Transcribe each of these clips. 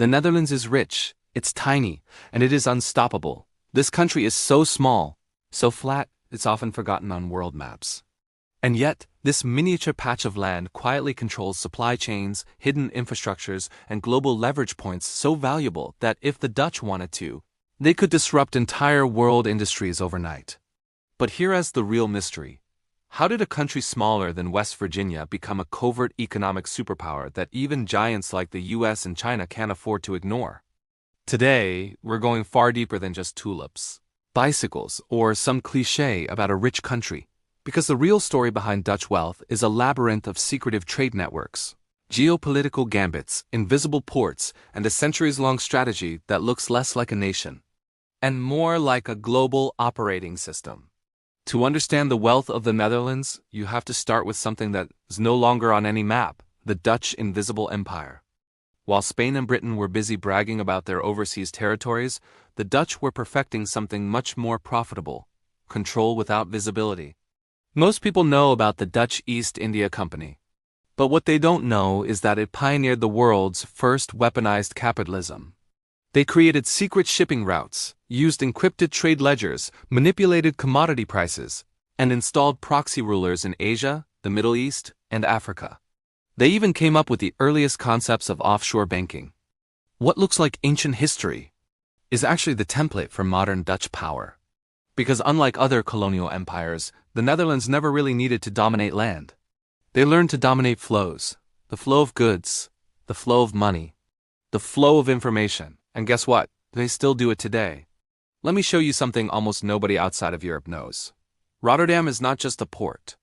The Netherlands is rich, it's tiny, and it is unstoppable. This country is so small, so flat, it's often forgotten on world maps. And yet, this miniature patch of land quietly controls supply chains, hidden infrastructures, and global leverage points so valuable that if the Dutch wanted to, they could disrupt entire world industries overnight. But here is the real mystery. How did a country smaller than West Virginia become a covert economic superpower that even giants like the US and China can't afford to ignore? Today, we're going far deeper than just tulips, bicycles, or some cliché about a rich country. Because the real story behind Dutch wealth is a labyrinth of secretive trade networks, geopolitical gambits, invisible ports, and a centuries-long strategy that looks less like a nation and more like a global operating system. To understand the wealth of the Netherlands, you have to start with something that is no longer on any map: the Dutch Invisible Empire. While Spain and Britain were busy bragging about their overseas territories, the Dutch were perfecting something much more profitable: control without visibility. Most people know about the Dutch East India Company. But what they don't know is that it pioneered the world's first weaponized capitalism. They created secret shipping routes, used encrypted trade ledgers, manipulated commodity prices, and installed proxy rulers in Asia, the Middle East, and Africa. They even came up with the earliest concepts of offshore banking. What looks like ancient history is actually the template for modern Dutch power. Because unlike other colonial empires, the Netherlands never really needed to dominate land. They learned to dominate flows: the flow of goods, the flow of money, the flow of information. And guess what? They still do it today. Let me show you something almost nobody outside of Europe knows. Rotterdam is not just a port.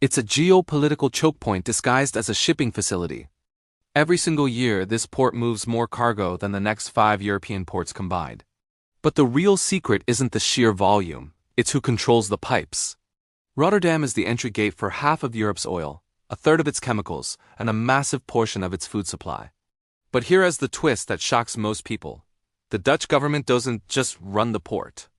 It's a geopolitical chokepoint disguised as a shipping facility. Every single year, this port moves more cargo than the next 5 European ports combined. But the real secret isn't the sheer volume, it's who controls the pipes. Rotterdam is the entry gate for half of Europe's oil, a third of its chemicals, and a massive portion of its food supply. But here is the twist that shocks most people. The Dutch government doesn't just run the port.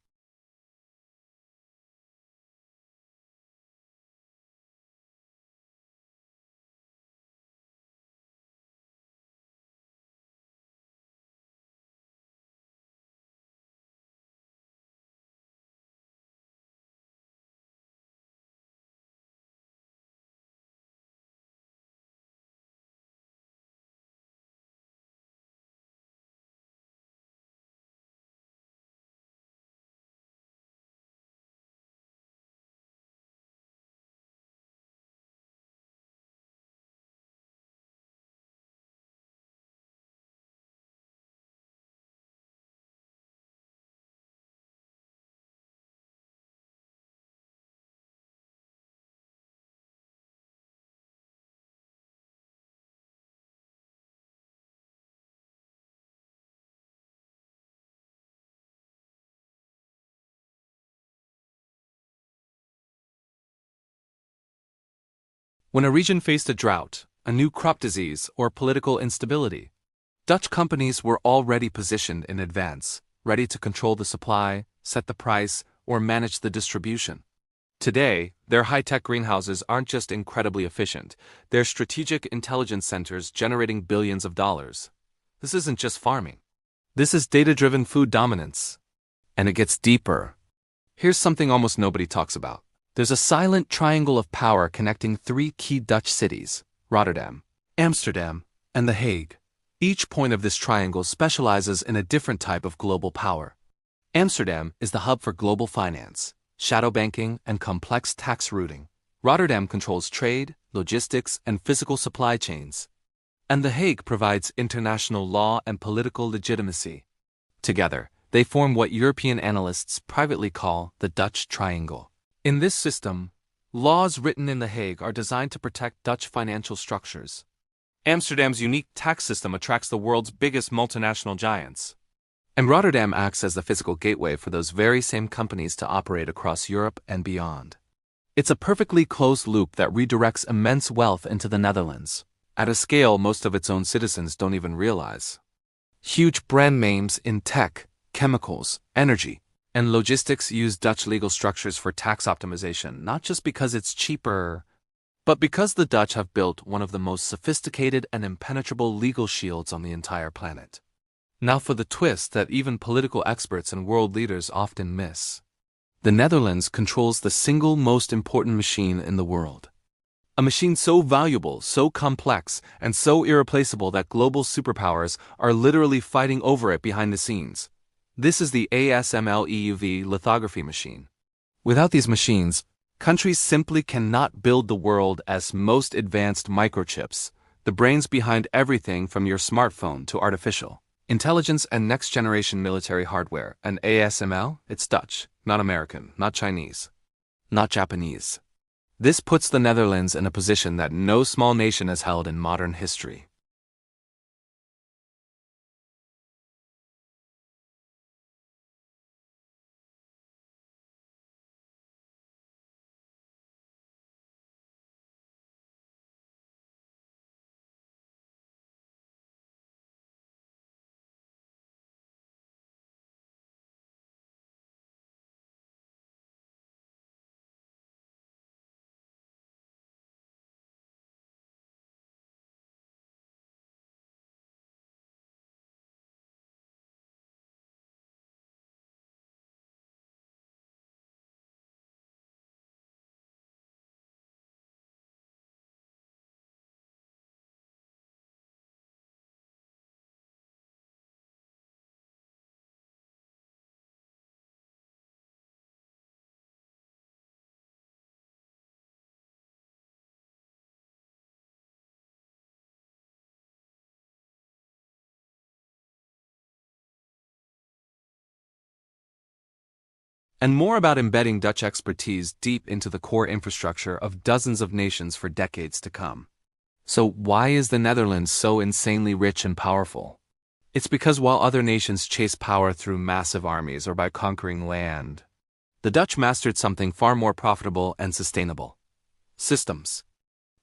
When a region faced a drought, a new crop disease, or political instability, Dutch companies were already positioned in advance, ready to control the supply, set the price, or manage the distribution. Today, their high-tech greenhouses aren't just incredibly efficient, they're strategic intelligence centers generating billions of dollars. This isn't just farming. This is data-driven food dominance. And it gets deeper. Here's something almost nobody talks about. There's a silent triangle of power connecting 3 key Dutch cities: Rotterdam, Amsterdam, and The Hague. Each point of this triangle specializes in a different type of global power. Amsterdam is the hub for global finance, shadow banking, and complex tax routing. Rotterdam controls trade, logistics, and physical supply chains. And The Hague provides international law and political legitimacy. Together, they form what European analysts privately call the Dutch Triangle. In this system, laws written in The Hague are designed to protect Dutch financial structures. Amsterdam's unique tax system attracts the world's biggest multinational giants. And Rotterdam acts as the physical gateway for those very same companies to operate across Europe and beyond. It's a perfectly closed loop that redirects immense wealth into the Netherlands, at a scale most of its own citizens don't even realize. Huge brand names in tech, chemicals, energy, and logistics use Dutch legal structures for tax optimization, not just because it's cheaper, but because the Dutch have built one of the most sophisticated and impenetrable legal shields on the entire planet. Now for the twist that even political experts and world leaders often miss. The Netherlands controls the single most important machine in the world. A machine so valuable, so complex, and so irreplaceable that global superpowers are literally fighting over it behind the scenes. This is the ASML EUV lithography machine. Without these machines, countries simply cannot build the world's most advanced microchips, the brains behind everything from your smartphone to artificial intelligence and next-generation military hardware. And ASML, it's Dutch, not American, not Chinese, not Japanese. This puts the Netherlands in a position that no small nation has held in modern history. And more about embedding Dutch expertise deep into the core infrastructure of dozens of nations for decades to come. So why is the Netherlands so insanely rich and powerful? It's because while other nations chase power through massive armies or by conquering land, the Dutch mastered something far more profitable and sustainable: systems.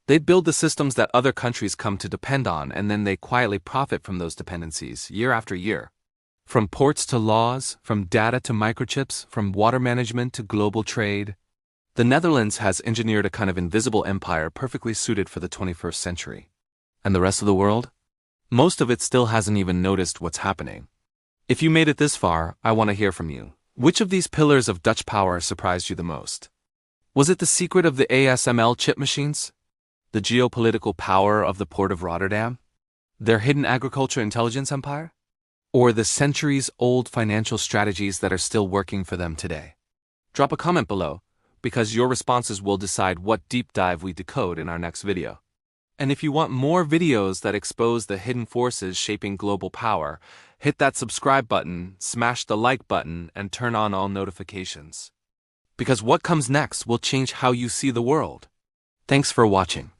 They build the systems that other countries come to depend on, and then they quietly profit from those dependencies year after year. From ports to laws, from data to microchips, from water management to global trade, the Netherlands has engineered a kind of invisible empire perfectly suited for the 21st century. And the rest of the world? Most of it still hasn't even noticed what's happening. If you made it this far, I want to hear from you. Which of these pillars of Dutch power surprised you the most? Was it the secret of the ASML chip machines? The geopolitical power of the port of Rotterdam? Their hidden agriculture intelligence empire? Or the centuries-old financial strategies that are still working for them today? Drop a comment below, because your responses will decide what deep dive we decode in our next video. And if you want more videos that expose the hidden forces shaping global power, hit that subscribe button, smash the like button, and turn on all notifications. Because what comes next will change how you see the world. Thanks for watching.